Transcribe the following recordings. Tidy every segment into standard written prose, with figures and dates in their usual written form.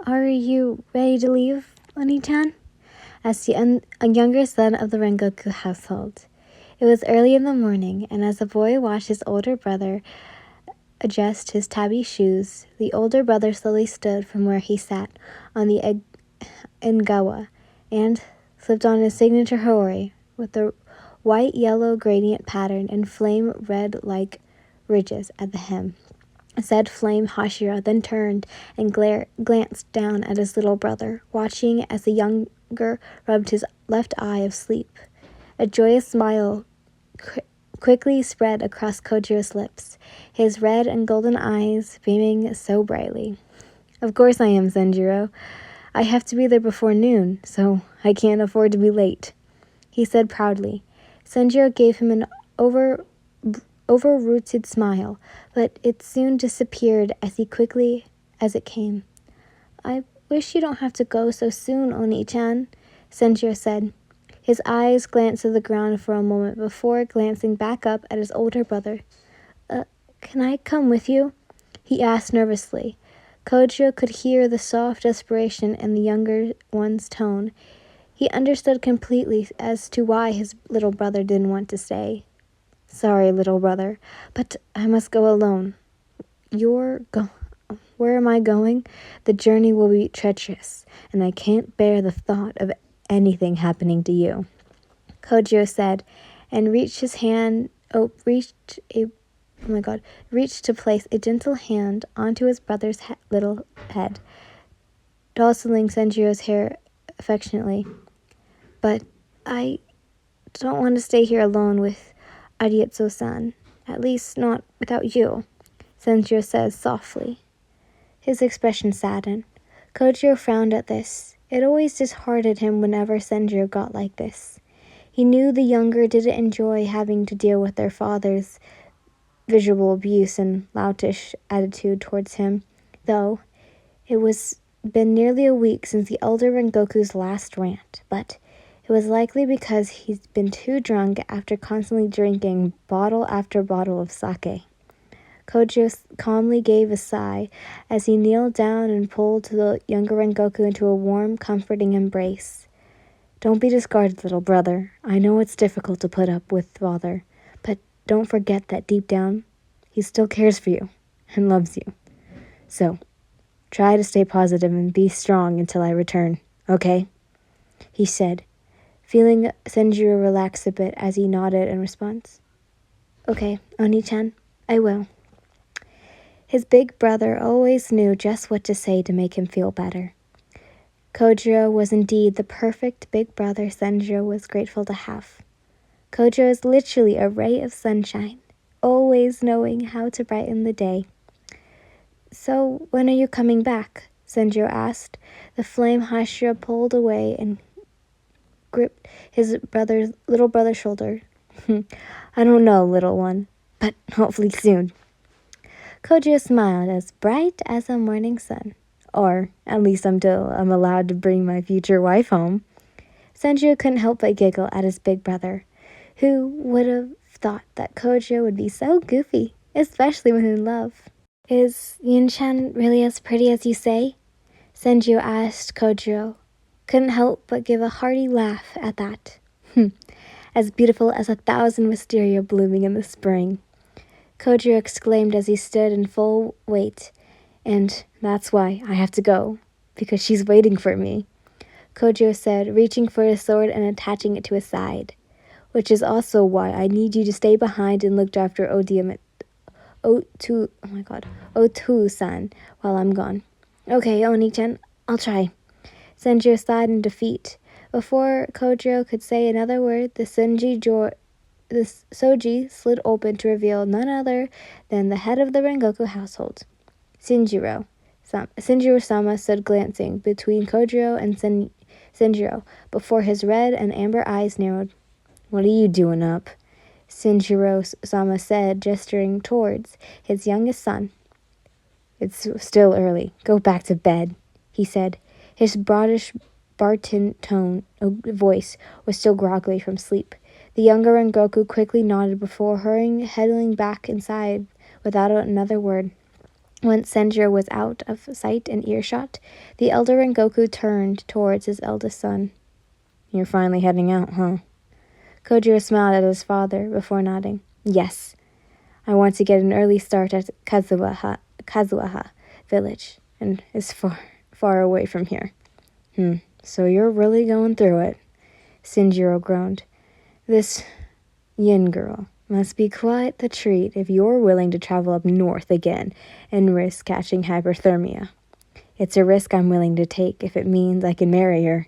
Are you ready to leave, Oni-chan? Asked a younger son of the Rengoku household. It was early in the morning, and as the boy watched his older brother adjust his tabby shoes, the older brother slowly stood from where he sat on the engawa and slipped on his signature haori with a white-yellow gradient pattern and flame red-like ridges at the hem. Said Flame Hashira then turned and glanced down at his little brother, watching as the younger rubbed his left eye of sleep. A joyous smile quickly spread across Kojiro's lips, his red and golden eyes beaming so brightly. Of course I am, Senjiro. I have to be there before noon, so I can't afford to be late, he said proudly. Senjiro gave him an over-rooted smile, but it soon disappeared as quickly as it came. I wish you don't have to go so soon, Oni-chan, Senjiro said. His eyes glanced to the ground for a moment before glancing back up at his older brother. Can I come with you? He asked nervously. Kojiro could hear the soft desperation in the younger one's tone. He understood completely as to why his little brother didn't want to stay. Sorry, little brother, but I must go alone. Where am I going? The journey will be treacherous, and I can't bear the thought of anything happening to you, Kojiro said, and reached to place a gentle hand onto his brother's little head, tousling Senjiro's hair affectionately. But I don't want to stay here alone with Arietsu-san, at least not without you, Senjiro says softly. His expression saddened. Kojiro frowned at this. It always disheartened him whenever Senjiro got like this. He knew the younger didn't enjoy having to deal with their father's visual abuse and loutish attitude towards him, though it was been nearly a week since the elder Rengoku's last rant, but it was likely because he's been too drunk after constantly drinking bottle after bottle of sake. Kojiro calmly gave a sigh as he kneeled down and pulled the younger Rengoku into a warm, comforting embrace. Don't be discarded, little brother. I know it's difficult to put up with father, but don't forget that deep down, he still cares for you and loves you. So, try to stay positive and be strong until I return, okay? He said, feeling Senjiro relax a bit as he nodded in response. Okay, Oni-chan, I will. His big brother always knew just what to say to make him feel better. Kojiro was indeed the perfect big brother Senjiro was grateful to have. Kojiro is literally a ray of sunshine, always knowing how to brighten the day. So, when are you coming back? Senjiro asked. The flame Hashira pulled away and gripped his little brother's shoulder. I don't know, little one, but hopefully soon. Kojiro smiled, as bright as a morning sun. Or, at least until I'm allowed to bring my future wife home. Senjiro couldn't help but giggle at his big brother. Who would have thought that Kojiro would be so goofy, especially when in love? Is Yun-chan really as pretty as you say? Senjiro asked Kojiro. Couldn't help but give a hearty laugh at that. As beautiful as 1,000 wisteria blooming in the spring. Kojiro exclaimed as he stood in full weight. And that's why I have to go, because she's waiting for me, Kojiro said, reaching for his sword and attaching it to his side. Which is also why I need you to stay behind and look after Otu-san while I'm gone. Okay, Oni-chan, I'll try. Senjiro sighed in defeat. Before Kojiro could say another word, the soji slid open to reveal none other than the head of the Rengoku household. Senjiro-sama stood glancing between Kojiro and Senjiro before his red and amber eyes narrowed. What are you doing up? Senjiro-sama said, gesturing towards his youngest son. It's still early. Go back to bed, he said. His broadish baritone voice was still groggly from sleep. The younger Rengoku quickly nodded before heading back inside without another word. Once Senjiro was out of sight and earshot, the elder Rengoku turned towards his eldest son. You're finally heading out, huh? Kojiro smiled at his father before nodding. Yes. I want to get an early start at Kazuaha village, and it's far away from here. So you're really going through it, Shinjiro groaned. This Yin girl must be quite the treat if you're willing to travel up north again and risk catching hyperthermia. It's a risk I'm willing to take if it means I can marry her,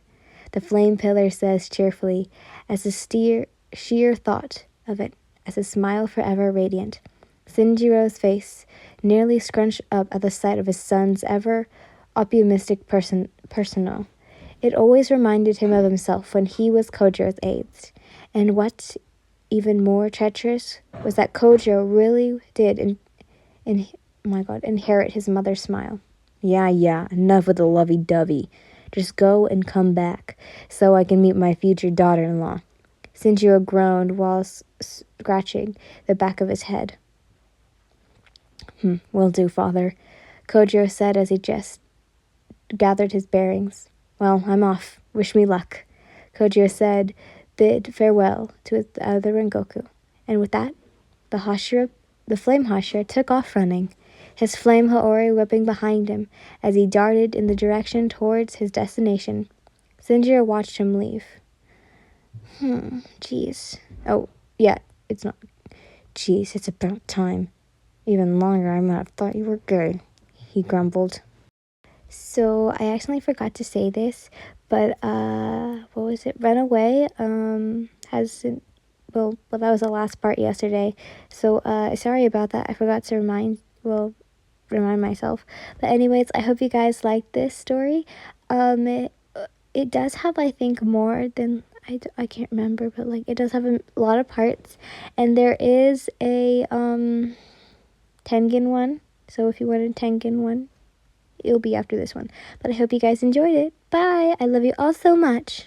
the flame pillar says cheerfully, as the sheer thought of it, as a smile forever radiant. Shinjiro's face nearly scrunched up at the sight of his son's ever optimistic persona. It always reminded him of himself when he was Kojiro's age. And what even more treacherous was that Kojiro really did inherit his mother's smile. Yeah, enough with the lovey-dovey. Just go and come back, so I can meet my future daughter-in-law. Shinjiro groaned while scratching the back of his head. Will do, father, Kojiro said as he just gathered his bearings. Well, I'm off. Wish me luck. Kojiro said, bid farewell to the other Rengoku. And with that, the flame Hashira took off running, his flame Haori whipping behind him as he darted in the direction towards his destination. Shinjiro watched him leave. Jeez. Oh, yeah, it's not. Jeez, it's about time. Even longer, I might have thought you were gay, he grumbled. So, I actually forgot to say this, but, what was it? Run Away, that was the last part yesterday. So, sorry about that. I forgot to remind myself. But anyways, I hope you guys liked this story. It does have, I think, more than, I can't remember, but, it does have a lot of parts. And there is a, Tengen one. So if you want a Tengen one, it'll be after this one. But I hope you guys enjoyed it. Bye! I love you all so much.